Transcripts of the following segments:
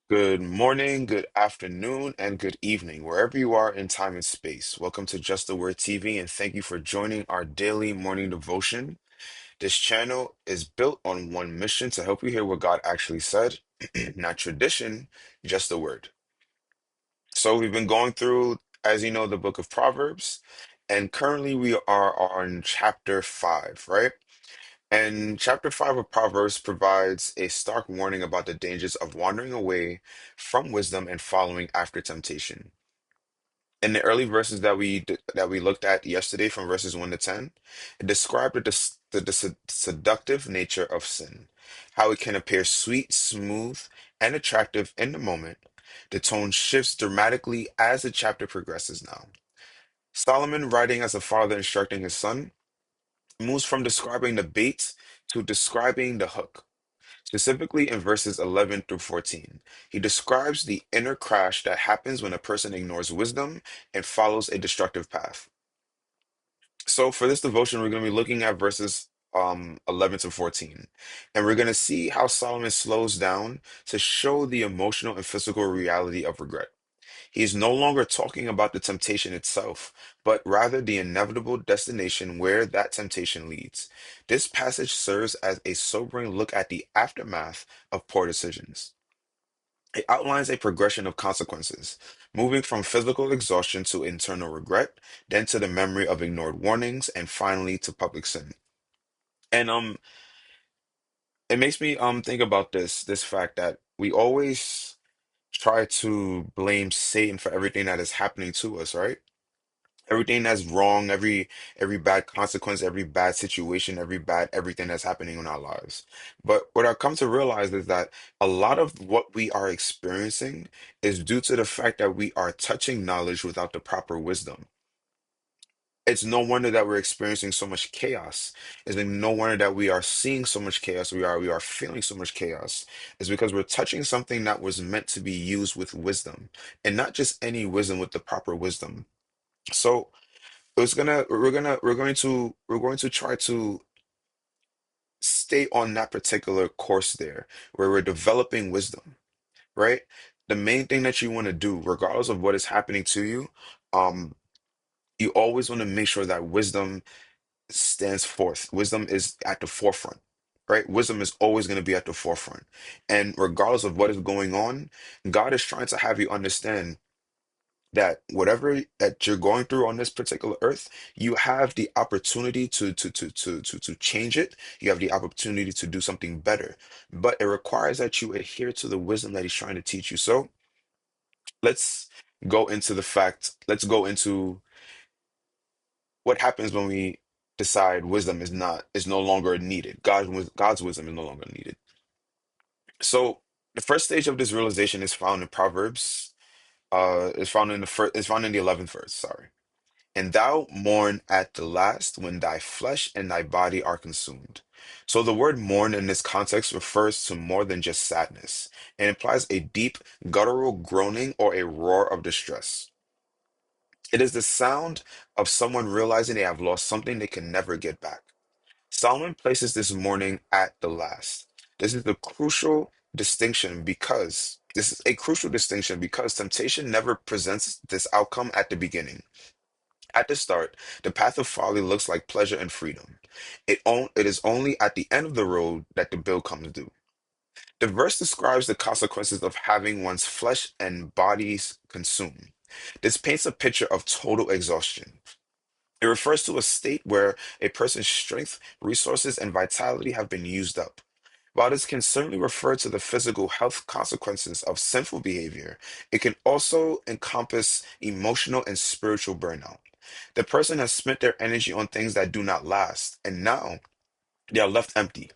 Good morning, good afternoon, and good evening, wherever you are in time and space. Welcome to Just the Word TV, and thank you for joining our daily morning devotion. This channel is built on one mission to help you hear what God actually said, not tradition, just the word. So we've been going through, as you know, the book of Proverbs, and currently we are on chapter 5, right? And chapter 5 of Proverbs provides a stark warning about the dangers of wandering away from wisdom and following after temptation. In the early verses that we looked at yesterday, from verses 1 to 10, it described the seductive nature of sin, how it can appear sweet, smooth, and attractive in the moment. The tone shifts dramatically as the chapter progresses now. Solomon, writing as a father instructing his son, moves from describing the bait to describing the hook. Specifically in verses 11 through 14, he describes the inner crash that happens when a person ignores wisdom and follows a destructive path. So for this devotion, we're going to be looking at verses 11 to 14, and we're going to see how Solomon slows down to show the emotional and physical reality of regret. He is no longer talking about the temptation itself, but rather the inevitable destination where that temptation leads. This passage serves as a sobering look at the aftermath of poor decisions. It outlines a progression of consequences, moving from physical exhaustion to internal regret, then to the memory of ignored warnings, and finally to public sin. And it makes me think about this fact that we always try to blame Satan for everything that is happening to us, right? Everything that's wrong, every bad consequence, every bad situation, every bad everything that's happening in our lives. But what I come to realize is that a lot of what we are experiencing is due to the fact that we are touching knowledge without the proper wisdom. It's no wonder that we're experiencing so much chaos. It's like no wonder that we are seeing so much chaos. We are feeling so much chaos. It's because we're touching something that was meant to be used with wisdom, and not just any wisdom, with the proper wisdom. So it's gonna we're going to try to stay on that particular course there, where we're developing wisdom, right? The main thing that you want to do, regardless of what is happening to you, um you always want to make sure that wisdom stands forth. Wisdom is at the forefront, right? Wisdom is always going to be at the forefront, and regardless of what is going on, God is trying to have you understand that whatever that you're going through on this particular earth, you have the opportunity to change it. You have the opportunity to do something better, but it requires that you adhere to the wisdom that he's trying to teach you. So let's let's go into what happens when we decide wisdom is no longer needed. God's wisdom is no longer needed. So the first stage of this realization is found in Proverbs. Is found in the 11th verse. Sorry. And thou mourn at the last when thy flesh and thy body are consumed. So the word mourn in this context refers to more than just sadness. It implies a deep, guttural groaning or a roar of distress. It is the sound of someone realizing they have lost something they can never get back. Solomon places this mourning at the last. This is a crucial distinction because temptation never presents this outcome at the beginning. At the start, the path of folly looks like pleasure and freedom. It is only at the end of the road that the bill comes due. The verse describes the consequences of having one's flesh and bodies consumed. This paints a picture of total exhaustion. It refers to a state where a person's strength, resources, and vitality have been used up. While this can certainly refer to the physical health consequences of sinful behavior, it can also encompass emotional and spiritual burnout. The person has spent their energy on things that do not last, and now they are left empty.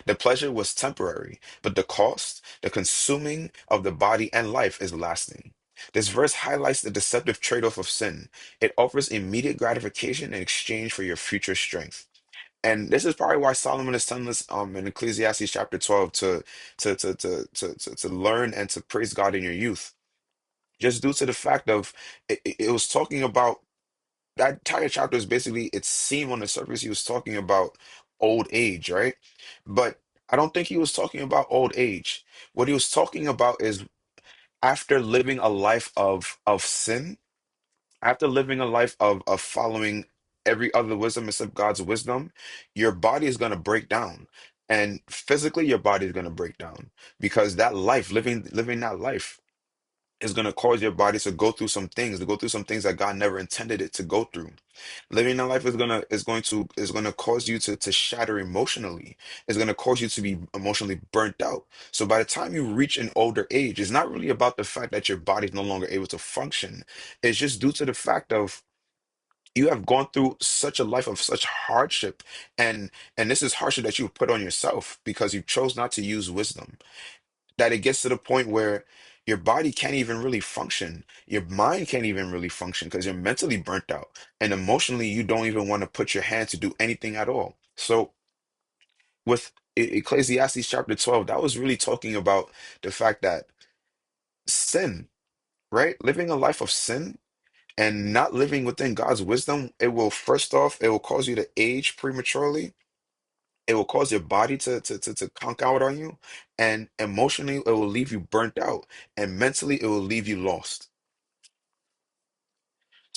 The pleasure was temporary, but the cost, the consuming of the body and life, is lasting. This verse highlights the deceptive trade-off of sin. It offers immediate gratification in exchange for your future strength. And this is probably why Solomon is telling us in Ecclesiastes chapter 12 to learn and to praise God in your youth. Just due to the fact of it was talking about that entire chapter is basically, it seemed on the surface he was talking about old age, right? But I don't think he was talking about old age. What he was talking about is after living a life of sin, after living a life of following every other wisdom except God's wisdom, your body is going to break down. And physically, your body is going to break down because that life, living that life, is going to cause your body to go through some things, to go through some things that God never intended it to go through. Living that life is going to cause you to shatter emotionally. It's going to cause you to be emotionally burnt out. So by the time you reach an older age, it's not really about the fact that your body's no longer able to function. It's just due to the fact of you have gone through such a life of such hardship, and this is hardship that you put on yourself because you chose not to use wisdom, that it gets to the point where your body can't even really function. Your mind can't even really function because you're mentally burnt out. And emotionally, you don't even want to put your hand to do anything at all. So with Ecclesiastes chapter 12, that was really talking about the fact that sin, right? Living a life of sin and not living within God's wisdom, it will first off, it will cause you to age prematurely. It will cause your body to conk out on you, and emotionally, it will leave you burnt out, and mentally, it will leave you lost.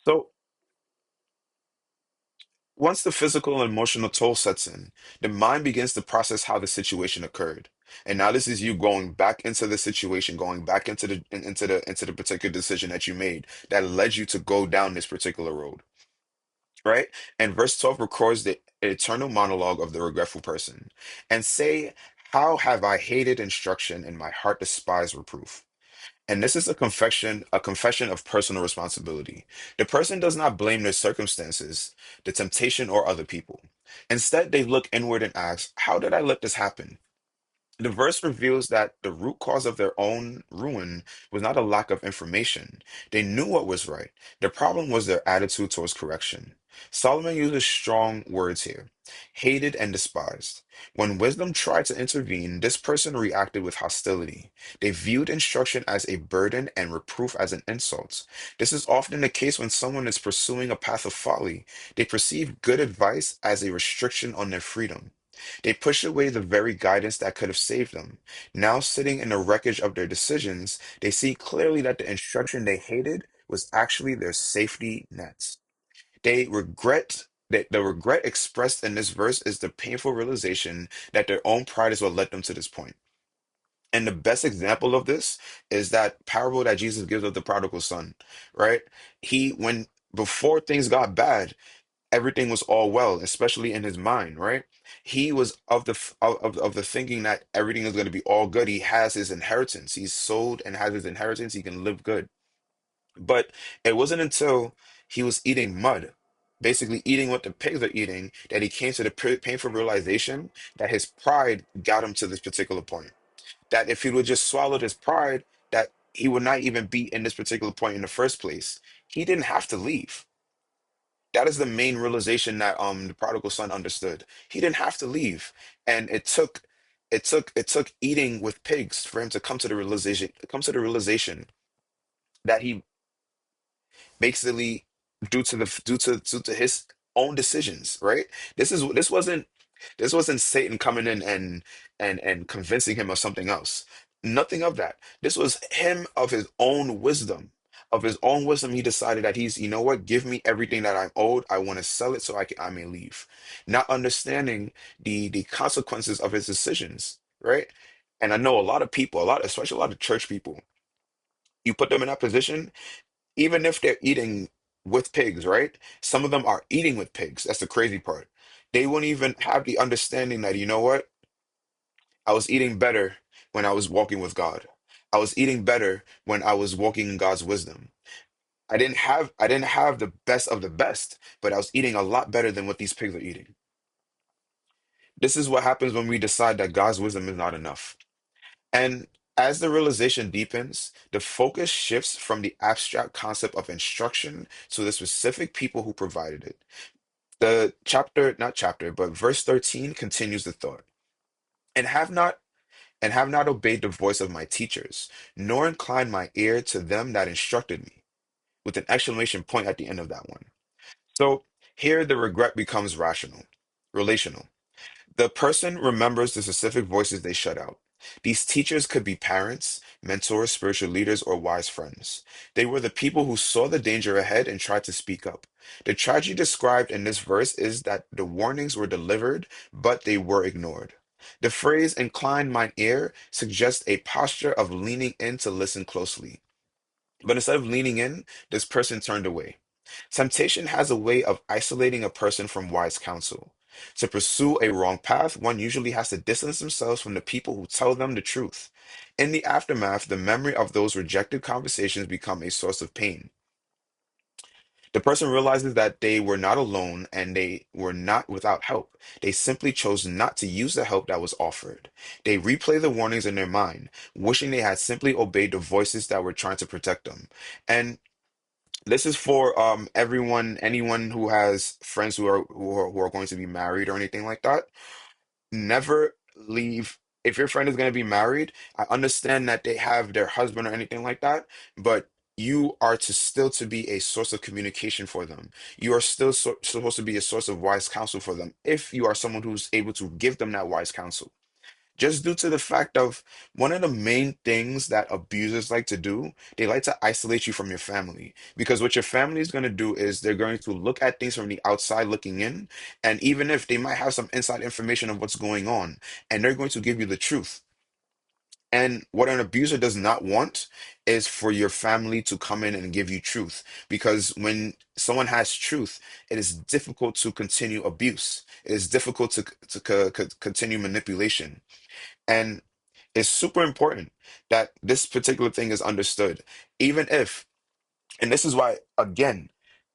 So, once the physical and emotional toll sets in, the mind begins to process how the situation occurred. And now this is you going back into the situation, going back into the particular decision that you made that led you to go down this particular road, right? And verse 12 records the eternal monologue of the regretful person. And say, how have I hated instruction and my heart despised reproof? And this is a confession of personal responsibility. The person does not blame their circumstances, the temptation, or other people. Instead, they look inward and ask, how did I let this happen? The verse reveals that the root cause of their own ruin was not a lack of information. They knew what was right. The problem was their attitude towards correction. Solomon uses strong words here, hated and despised. When wisdom tried to intervene, this person reacted with hostility. They viewed instruction as a burden and reproof as an insult. This is often the case when someone is pursuing a path of folly. They perceive good advice as a restriction on their freedom. They pushed away the very guidance that could have saved them. Now, sitting in the wreckage of their decisions, they see clearly that the instruction they hated was actually their safety nets. They regret that the regret expressed in this verse is the painful realization that their own pride is what led them to this point. And the best example of this is that parable that Jesus gives of the prodigal son, right? When before things got bad, everything was all well, especially in his mind, right? He was of the thinking that everything is going to be all good. He has his inheritance. He's sold and has his inheritance. He can live good. But it wasn't until he was eating mud, basically eating what the pigs are eating, that he came to the painful realization that his pride got him to this particular point. That if he would just swallowed his pride, that he would not even be in this particular point in the first place. He didn't have to leave. That is the main realization that the prodigal son understood. He didn't have to leave, and it took eating with pigs for him to come to the realization that he basically due to his own decisions, right? This wasn't Satan coming in and convincing him of something else. Nothing of that. This was him of his own wisdom. Of his own wisdom, he decided that you know what, give me everything that I'm owed. I want to sell it so I may leave. Not understanding the consequences of his decisions, right? And I know a lot of people, especially a lot of church people, you put them in that position, even if they're eating with pigs, right? Some of them are eating with pigs. That's the crazy part. They won't even have the understanding that, you know what? I was eating better when I was walking with God. I was eating better when I was walking in God's wisdom. I didn't have the best of the best, but I was eating a lot better than what these pigs are eating. This is what happens when we decide that God's wisdom is not enough. And as the realization deepens, the focus shifts from the abstract concept of instruction to the specific people who provided it. The chapter, not chapter, but verse 13 continues the thought. And have not obeyed the voice of my teachers, nor inclined my ear to them that instructed me, with an exclamation point at the end of that one. So here the regret becomes relational. The person remembers the specific voices they shut out. These teachers could be parents, mentors, spiritual leaders, or wise friends. They were the people who saw the danger ahead and tried to speak up. The tragedy described in this verse is that the warnings were delivered, but they were ignored. The phrase incline mine ear suggests a posture of leaning in to listen closely. But instead of leaning in, this person turned away. Temptation has a way of isolating a person from wise counsel. To pursue a wrong path, one usually has to distance themselves from the people who tell them the truth. In the aftermath, the memory of those rejected conversations become a source of pain. The person realizes that they were not alone and they were not without help. They simply chose not to use the help that was offered. They replay the warnings in their mind, wishing they had simply obeyed the voices that were trying to protect them. And this is for everyone, anyone who has friends who are going to be married or anything like that. Never leave. If your friend is going to be married, I understand that they have their husband or anything like that, but you are to still to be a source of communication for them. You are still supposed to be a source of wise counsel for them if you are someone who's able to give them that wise counsel, just due to the fact of one of the main things that abusers like to do, they like to isolate you from your family. Because what your family is going to do is they're going to look at things from the outside looking in, and even if they might have some inside information of what's going on, and they're going to give you the truth. And what an abuser does not want is for your family to come in and give you truth. Because when someone has truth, it is difficult to continue abuse. It is difficult to continue manipulation. And it's super important that this particular thing is understood, even if, and this is why, again,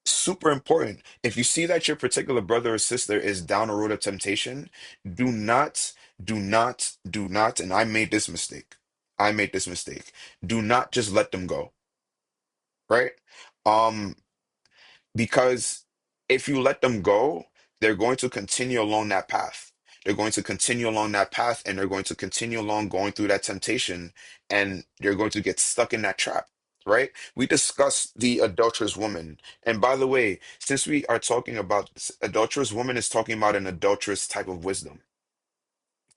super important. If you see that your particular brother or sister is down a road of temptation, do not, do not, and I made this mistake. I made this mistake. Do not just let them go, right? Um, because if you let them go, they're going to continue along that path. They're going to continue along that path and they're going to continue along going through that temptation and they're going to get stuck in that trap, right? We discussed the adulterous woman. And by the way, since we are talking about adulterous woman is talking about an adulterous type of wisdom.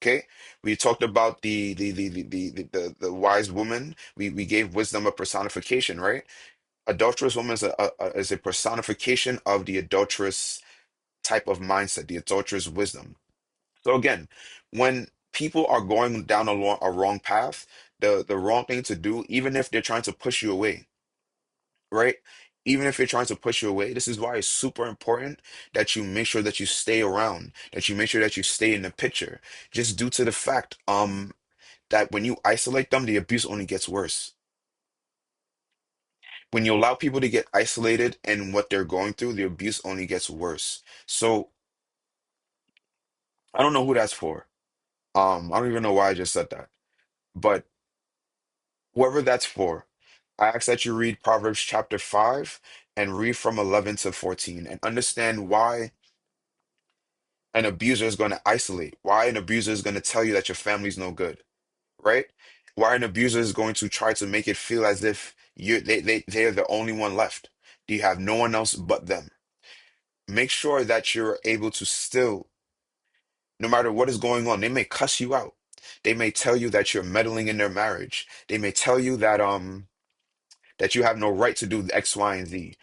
Okay, we talked about the wise woman. We gave wisdom a personification, right? Adulterous woman is is a personification of the adulterous type of mindset, the adulterous wisdom. So again, when people are going down a wrong path, the wrong thing to do, even if they're trying to push you away, right? Even if they're trying to push you away, this is why it's super important that you make sure that you stay around, that you make sure that you stay in the picture, just due to the fact that when you isolate them, the abuse only gets worse. When you allow people to get isolated and what they're going through, the abuse only gets worse. So I don't know who that's for. I don't even know why I just said that. But whoever that's for, I ask that you read Proverbs chapter 5 and read from 11 to 14 and understand why an abuser is going to isolate, why an abuser is going to tell you that your family's no good, right? Why an abuser is going to try to make it feel as if they're the only one left. Do you have no one else but them? Make sure that you're able to still, no matter what is going on, they may cuss you out. They may tell you that you're meddling in their marriage. They may tell you that you have no right to do X, Y, and Z.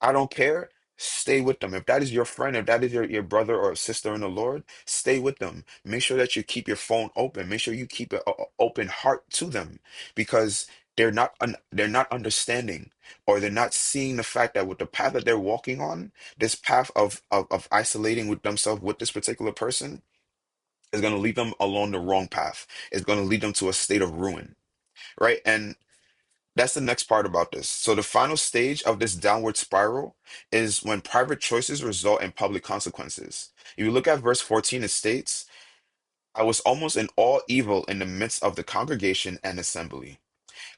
I don't care. Stay with them. If that is your friend, if that is your brother or sister in the Lord, stay with them. Make sure that you keep your phone open. Make sure you keep an open heart to them because they're not understanding or they're not seeing the fact that with the path that they're walking on, this path of isolating with themselves with this particular person is going to lead them along the wrong path. It's going to lead them to a state of ruin, right? And that's the next part about this. So the final stage of this downward spiral is when private choices result in public consequences. If you look at verse 14, it states, I was almost in all evil in the midst of the congregation and assembly.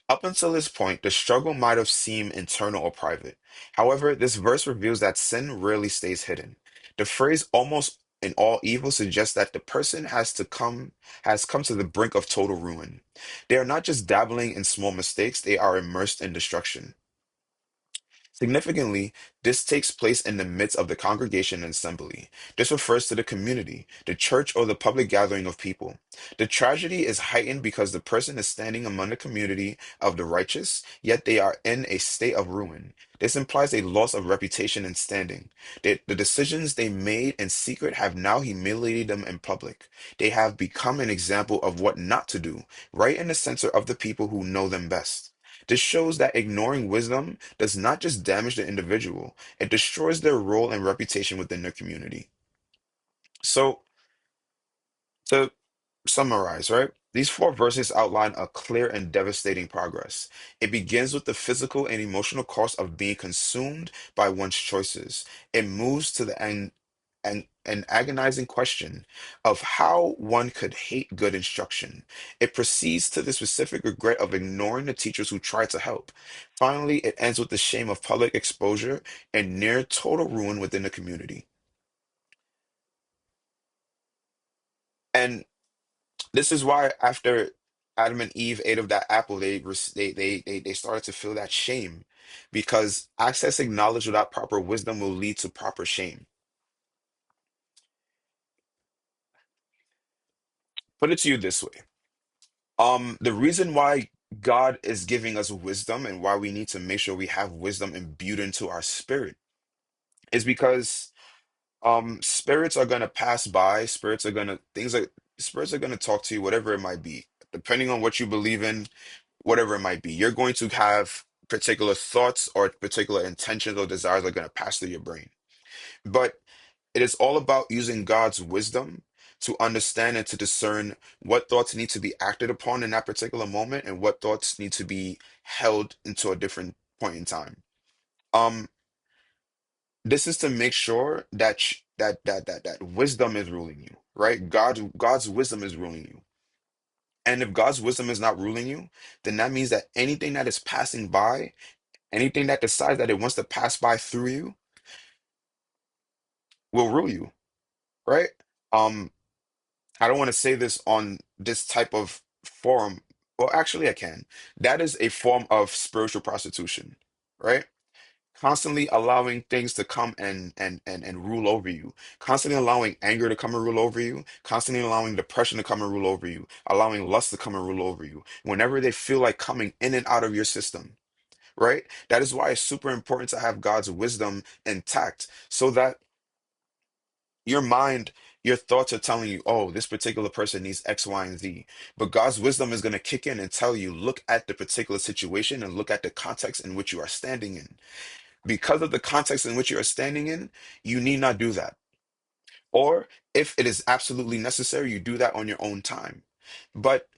Up until this point, the struggle might have seemed internal or private. However, this verse reveals that sin rarely stays hidden. The phrase almost in all evil suggests that the person has come to the brink of total ruin. They are not just dabbling in small mistakes, they are immersed in destruction. Significantly, this takes place in the midst of the congregation and assembly. This refers to the community, the church, or the public gathering of people. The tragedy is heightened because the person is standing among the community of the righteous, yet they are in a state of ruin. This implies a loss of reputation and standing. The decisions they made in secret have now humiliated them in public. They have become an example of what not to do, right in the center of the people who know them best. This shows that ignoring wisdom does not just damage the individual, it destroys their role and reputation within their community. So, to summarize, right? These four verses outline a clear and devastating progress. It begins with the physical and emotional cost of being consumed by one's choices. It moves to the end and an agonizing question of how one could hate good instruction. It proceeds to the specific regret of ignoring the teachers who tried to help. Finally, it ends with the shame of public exposure and near total ruin within the community. And this is why after Adam and Eve ate of that apple, they started to feel that shame because accessing knowledge without proper wisdom will lead to proper shame. Put it to you this way. The reason why God is giving us wisdom and why we need to make sure we have wisdom imbued into our spirit is because spirits are gonna pass by, spirits are gonna talk to you, whatever it might be, depending on what you believe in, whatever it might be. You're going to have particular thoughts or particular intentions or desires that are going to pass through your brain. But it is all about using God's wisdom to understand and to discern what thoughts need to be acted upon in that particular moment and what thoughts need to be held into a different point in time. Um, this is to make sure that that wisdom is ruling you, right? God's wisdom is ruling you. And if God's wisdom is not ruling you, then that means that anything that is passing by, anything that decides that it wants to pass by through you will rule you, right? Um, I don't want to say this on this type of forum. Well, actually, I can. That is a form of spiritual prostitution, right? Constantly allowing things to come and rule over you, constantly allowing anger to come and rule over you, constantly allowing depression to come and rule over you, allowing lust to come and rule over you, whenever they feel like coming in and out of your system, right? That is why it's super important to have God's wisdom intact so that your mind, your thoughts are telling you, oh, this particular person needs X, Y, and Z. But God's wisdom is going to kick in and tell you, look at the particular situation and look at the context in which you are standing in. Because of the context in which you are standing in, you need not do that. Or if it is absolutely necessary, you do that on your own time. But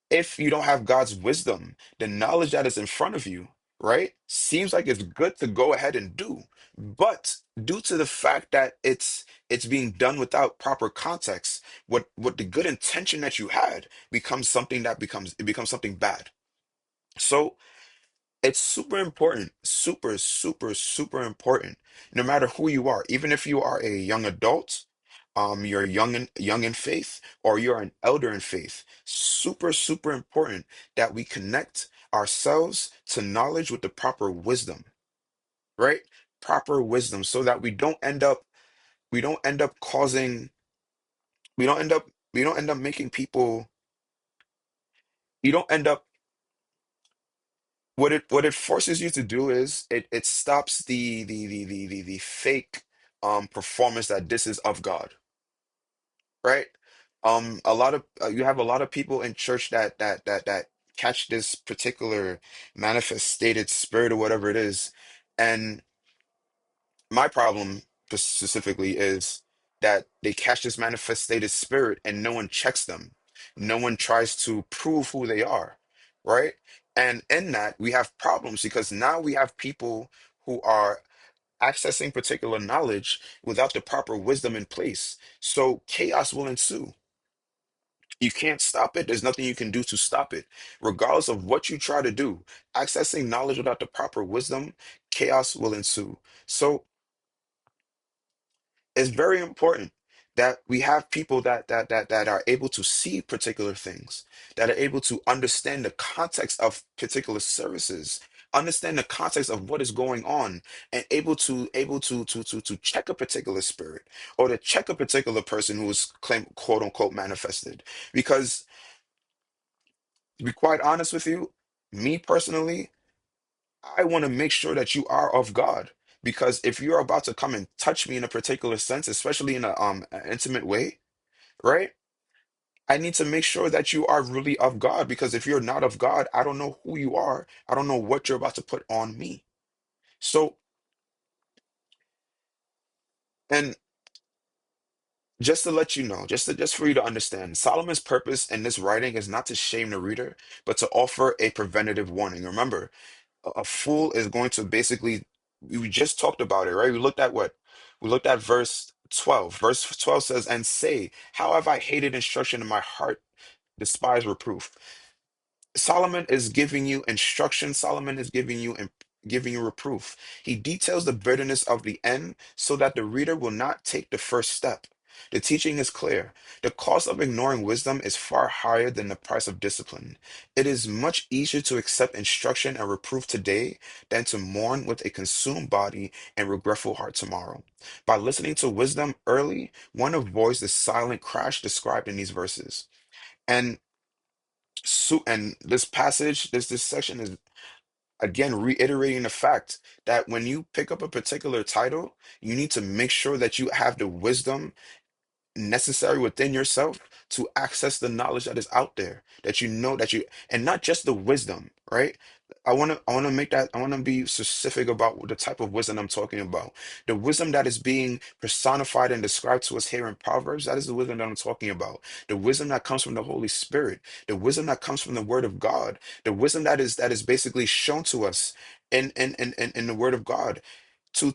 if you don't have God's wisdom, the knowledge that is in front of you, right, seems like it's good to go ahead and do. But due to the fact that it's being done without proper context, what the good intention that you had becomes something that becomes something bad. So it's super important, super, super, super important, no matter who you are, even if you are a young adult, you're young in faith, or you're an elder in faith. Super, super important that we connect ourselves to knowledge with the proper wisdom, right? Proper wisdom, so that we don't end up causing, we don't end up making people, you don't end up what it forces you to do is it stops the fake performance that this is of God, right? A lot of you have a lot of people in church that catch this particular manifested spirit or whatever it is, and my problem specifically is that they catch this manifested spirit and no one checks them. No one tries to prove who they are, right? And in that, we have problems because now we have people who are accessing particular knowledge without the proper wisdom in place. So chaos will ensue. You can't stop it. There's nothing you can do to stop it. Regardless of what you try to do, accessing knowledge without the proper wisdom, chaos will ensue. So it's very important that we have people that are able to see particular things, that are able to understand the context of particular services, understand the context of what is going on, and able to check a particular spirit or to check a particular person who is claim quote unquote manifested. Because to be quite honest with you, me personally, I want to make sure that you are of God. Because if you're about to come and touch me in a particular sense, especially in a an intimate way, right? I need to make sure that you are really of God. Because if you're not of God, I don't know who you are. I don't know what you're about to put on me. So, and just to let you know, just for you to understand, Solomon's purpose in this writing is not to shame the reader, but to offer a preventative warning. Remember, a fool is going to basically, we just talked about it, right? We looked at what? We looked at verse 12. Verse 12 says, "And say, how have I hated instruction in my heart, despise reproof." Solomon is giving you instruction. Solomon is giving you reproof. He details the bitterness of the end so that the reader will not take the first step. The teaching is clear. The cost of ignoring wisdom is far higher than the price of discipline. It is much easier to accept instruction and reproof today than to mourn with a consumed body and regretful heart tomorrow. By listening to wisdom early, one avoids the silent crash described in these verses. And and this passage, this section is again reiterating the fact that when you pick up a particular title, you need to make sure that you have the wisdom necessary within yourself to access the knowledge that is out there, that you know that you, and not just the wisdom, right? I want to make that, I want to be specific about the type of wisdom I'm talking about. The wisdom that is being personified and described to us here in Proverbs, that is the wisdom that I'm talking about. The wisdom that comes from the Holy Spirit, the wisdom that comes from the Word of God, the wisdom that is basically shown to us in the Word of God, to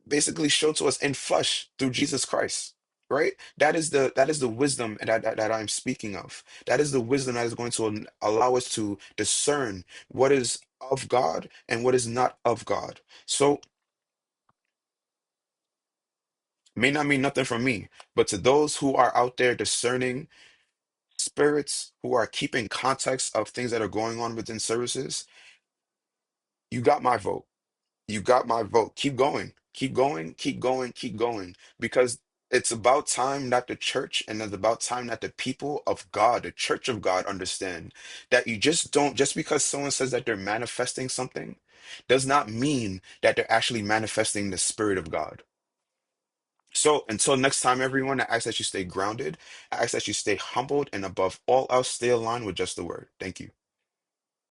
basically show to us in flesh through Jesus Christ. Right? That is the wisdom that I'm speaking of. That is the wisdom that is going to allow us to discern what is of God and what is not of God. So may not mean nothing from me, but to those who are out there discerning spirits, who are keeping context of things that are going on within services, you got my vote. You got my vote. Keep going. Keep going. Keep going. Keep going. Because it's about time that the church and it's about time that the people of God, the church of God, understand that you just don't, just because someone says that they're manifesting something, does not mean that they're actually manifesting the Spirit of God. So until next time, everyone, I ask that you stay grounded. I ask that you stay humbled and above all else, stay aligned with just the word. Thank you.